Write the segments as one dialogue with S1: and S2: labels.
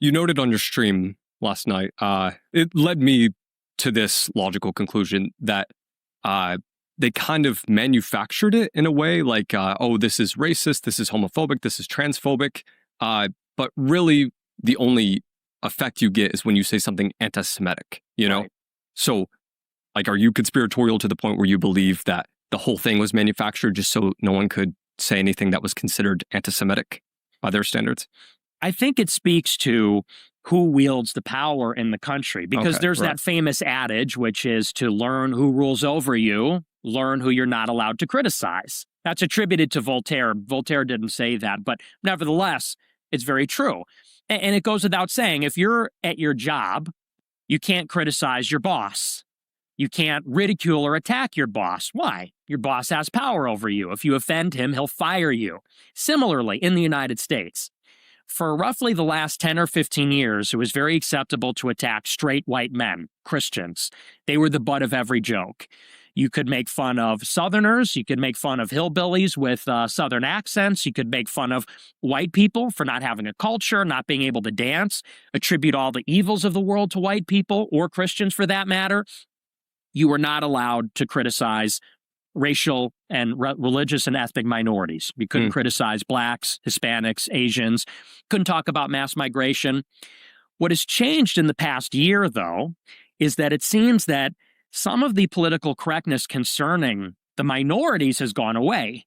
S1: You noted on your stream last night, it led me to this logical conclusion that they kind of manufactured it in a way like, oh, this is racist, this is homophobic, this is transphobic. But really, the only effect you get is when you say something anti-Semitic, you know?
S2: Right.
S1: So, like, are you conspiratorial to the point where you believe that the whole thing was manufactured just so no one could say anything that was considered anti-Semitic by their standards?
S2: I think it speaks to who wields the power in the country, because there's
S1: right.
S2: that famous adage, which is to learn who rules over you, learn who you're not allowed to criticize. That's attributed to Voltaire. Voltaire didn't say that, but nevertheless, it's very true. And it goes without saying, if you're at your job, you can't criticize your boss. You can't ridicule or attack your boss. Why? Your boss has power over you. If you offend him, he'll fire you. Similarly, in the United States, for roughly the last 10 or 15 years, it was very acceptable to attack straight white men, Christians. They were the butt of every joke. You could make fun of Southerners. You could make fun of hillbillies with Southern accents. You could make fun of white people for not having a culture, not being able to dance, attribute all the evils of the world to white people, or Christians for that matter. You were not allowed to criticize racial and religious and ethnic minorities. You couldn't criticize blacks, Hispanics, Asians. Couldn't talk about mass migration. What has changed in the past year, though, is that it seems that some of the political correctness concerning the minorities has gone away.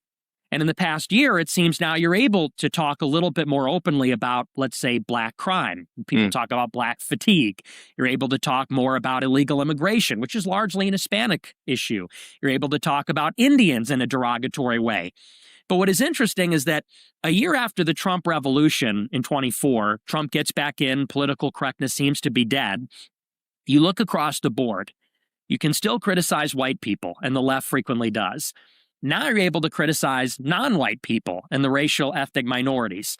S2: And in the past year, it seems now you're able to talk a little bit more openly about, let's say, black crime. People talk about black fatigue. You're able to talk more about illegal immigration, which is largely an Hispanic issue. You're able to talk about Indians in a derogatory way. But what is interesting is that a year after the Trump revolution in 24, Trump gets back in, political correctness seems to be dead. You look across the board, you can still criticize white people, and the left frequently does. Now you're able to criticize non-white people and the racial ethnic minorities.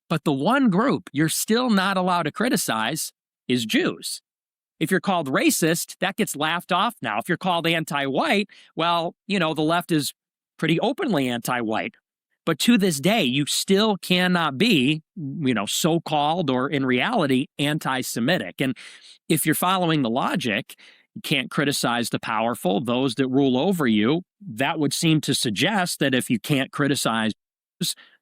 S2: But the one group you're still not allowed to criticize is Jews. If you're called racist, that gets laughed off now. If you're called anti-white, well, the left is pretty openly anti-white. But to this day, you still cannot be, so-called or in reality anti-Semitic. And if you're following the logic, you can't criticize the powerful, those that rule over you. That would seem to suggest that if you can't criticize,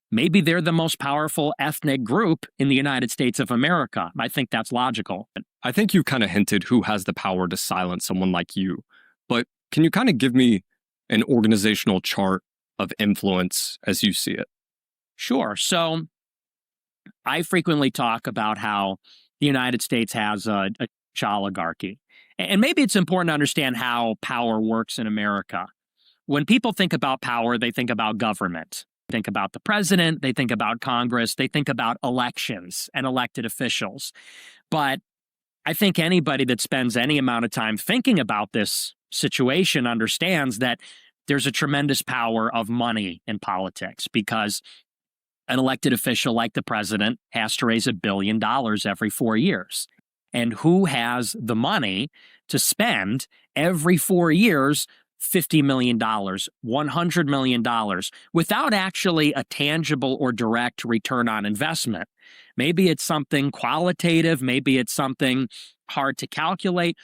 S2: maybe they're the most powerful ethnic group in the United States of America. I think that's logical.
S1: I think you kind of hinted who has the power to silence someone like you. But can you kind of give me an organizational chart of influence as you see it?
S2: Sure. So I frequently talk about how the United States has a oligarchy. And maybe it's important to understand how power works in America. When people think about power, they think about government. They think about the president, they think about Congress, they think about elections and elected officials. But I think anybody that spends any amount of time thinking about this situation understands that there's a tremendous power of money in politics, because an elected official like the president has to raise $1 billion every 4 years. And who has the money to spend every 4 years $50 million, $100 million, without actually a tangible or direct return on investment? Maybe it's something qualitative, maybe it's something hard to calculate.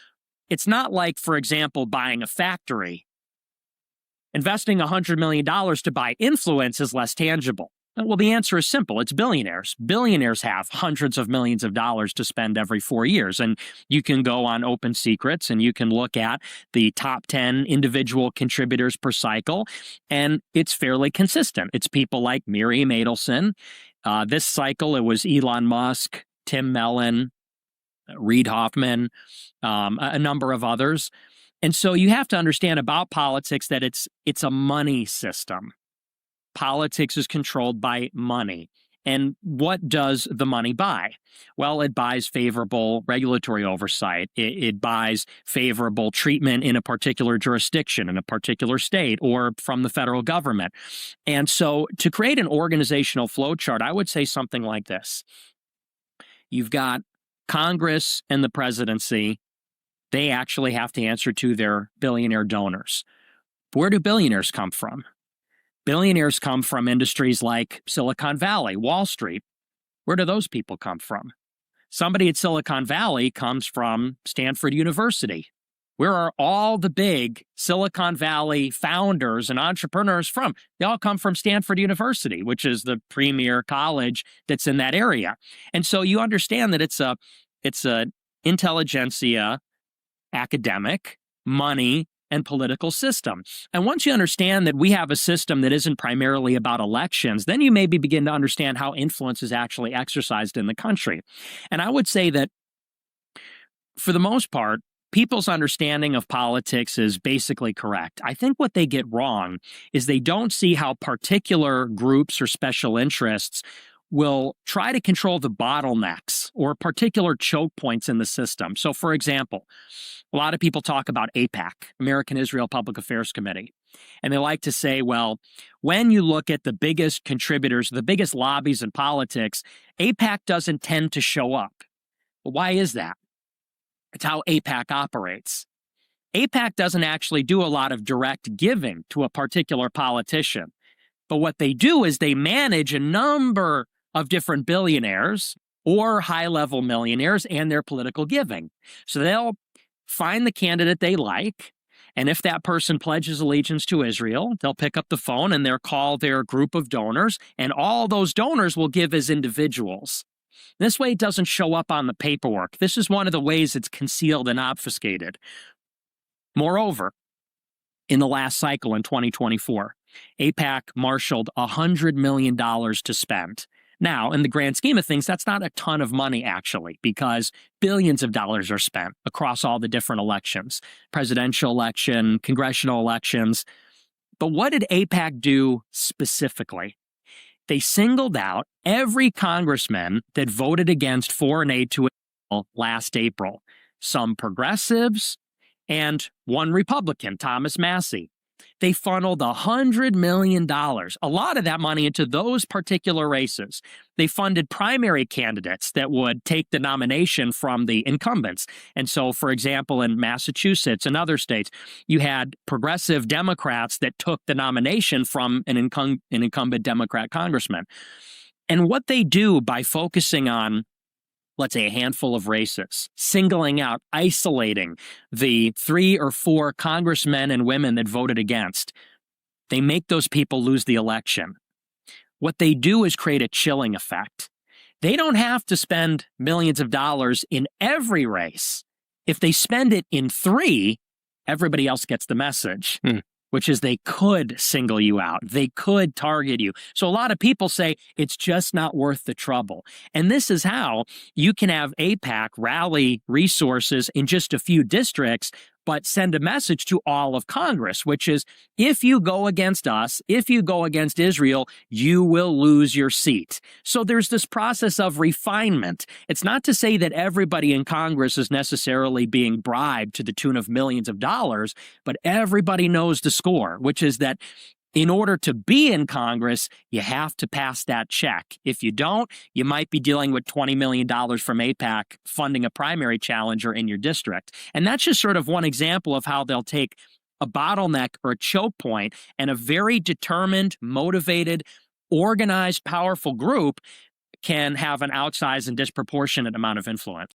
S2: It's not like, for example, buying a factory. Investing $100 million to buy influence is less tangible. Well, the answer is simple. It's billionaires. Billionaires have hundreds of millions of dollars to spend every 4 years. And you can go on Open Secrets and you can look at the top 10 individual contributors per cycle, and it's fairly consistent. It's people like Miriam Adelson. This cycle, it was Elon Musk, Tim Mellon, Reid Hoffman, a number of others. And so you have to understand about politics that it's a money system. Politics is controlled by money. And what does the money buy? Well, it buys favorable regulatory oversight. It buys favorable treatment in a particular jurisdiction, in a particular state, or from the federal government. And so to create an organizational flowchart, I would say something like this. You've got Congress and the presidency. They actually have to answer to their billionaire donors. Where do billionaires come from? Billionaires come from industries like Silicon Valley, Wall Street. Where do those people come from? Somebody at Silicon Valley comes from Stanford University. Where are all the big Silicon Valley founders and entrepreneurs from? They all come from Stanford University, which is the premier college that's in that area. And so you understand that it's a intelligentsia, academic, money, and political system. And once you understand that we have a system that isn't primarily about elections, then you maybe begin to understand how influence is actually exercised in the country. And I would say that for the most part, people's understanding of politics is basically correct. I think what they get wrong is they don't see how particular groups or special interests will try to control the bottlenecks or particular choke points in the system. So, for example, a lot of people talk about AIPAC, American Israel Public Affairs Committee. And they like to say, well, when you look at the biggest contributors, the biggest lobbies in politics, AIPAC doesn't tend to show up. Well, why is that? It's how AIPAC operates. AIPAC doesn't actually do a lot of direct giving to a particular politician. But what they do is they manage a number of different billionaires or high-level millionaires and their political giving. So they'll find the candidate they like, and if that person pledges allegiance to Israel, they'll pick up the phone and they'll call their group of donors, and all those donors will give as individuals. This way it doesn't show up on the paperwork. This is one of the ways it's concealed and obfuscated. Moreover, in the last cycle in 2024, AIPAC marshaled $100 million to spend. Now, in the grand scheme of things, that's not a ton of money, actually, because billions of dollars are spent across all the different elections, presidential election, congressional elections. But what did AIPAC do specifically? They singled out every congressman that voted against foreign aid to Israel last April, some progressives and one Republican, Thomas Massie. They funneled $100 million, a lot of that money, into those particular races. They funded primary candidates that would take the nomination from the incumbents. And so, for example, in Massachusetts and other states, you had progressive Democrats that took the nomination from an incumbent Democrat congressman. And what they do by focusing on, let's say, a handful of races, singling out, isolating the 3 or 4 congressmen and women that voted against, they make those people lose the election. What they do is create a chilling effect. They don't have to spend millions of dollars in every race. If they spend it in 3, everybody else gets the message. Which is they could single you out. They could target you. So a lot of people say it's just not worth the trouble. And this is how you can have AIPAC rally resources in just a few districts, but send a message to all of Congress, which is, if you go against us, if you go against Israel, you will lose your seat. So there's this process of refinement. It's not to say that everybody in Congress is necessarily being bribed to the tune of millions of dollars, but everybody knows the score, which is that in order to be in Congress, you have to pass that check. If you don't, you might be dealing with $20 million from AIPAC funding a primary challenger in your district. And that's just sort of one example of how they'll take a bottleneck or a choke point, and a very determined, motivated, organized, powerful group can have an outsized and disproportionate amount of influence.